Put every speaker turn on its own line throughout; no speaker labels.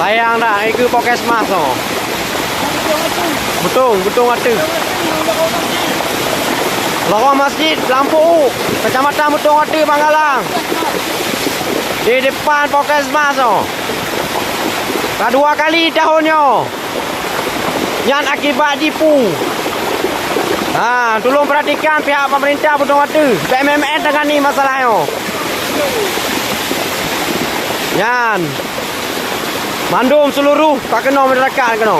Sayang dah, itu Pokesmas tu. Betung Watu. Lorong masjid Lampu, Kecamatan Betung Watu, Bangkalang. Di depan Pokesmas tu. Dah 2 kali tahunnya. Yang akibat tipu. Tolong perhatikan pihak pemerintah Betung Watu. BMMN dengan ni masalahnya. Yan. Mandum seluruh tak kena masyarakat kena.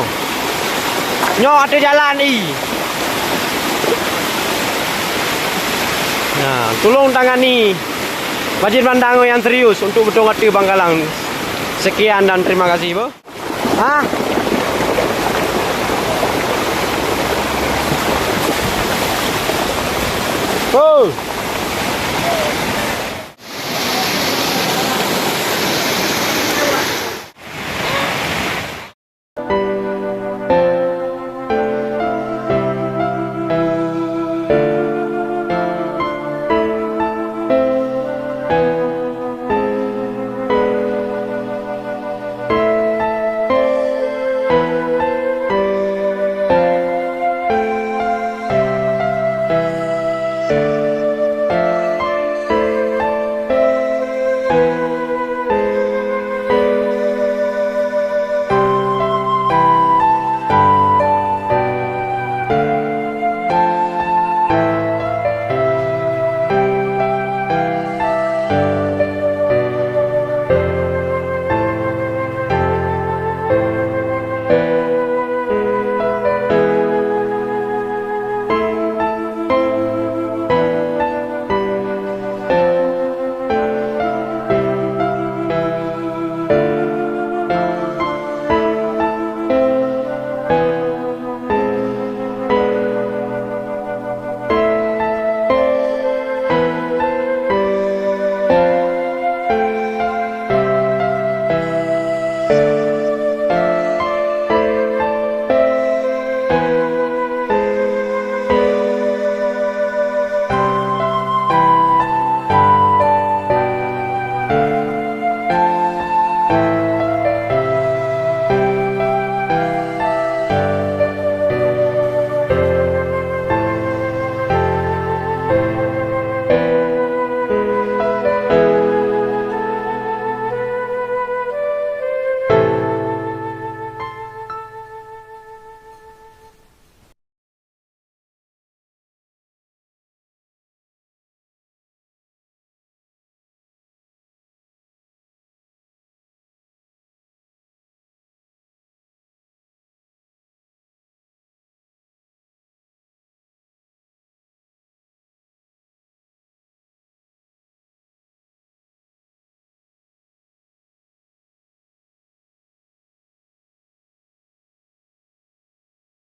Nyo ada jalan ni. Tolong tangani banjir bandang yang serius untuk Betung Watu Bangkalang. Sekian dan terima kasih, Bu. Oh.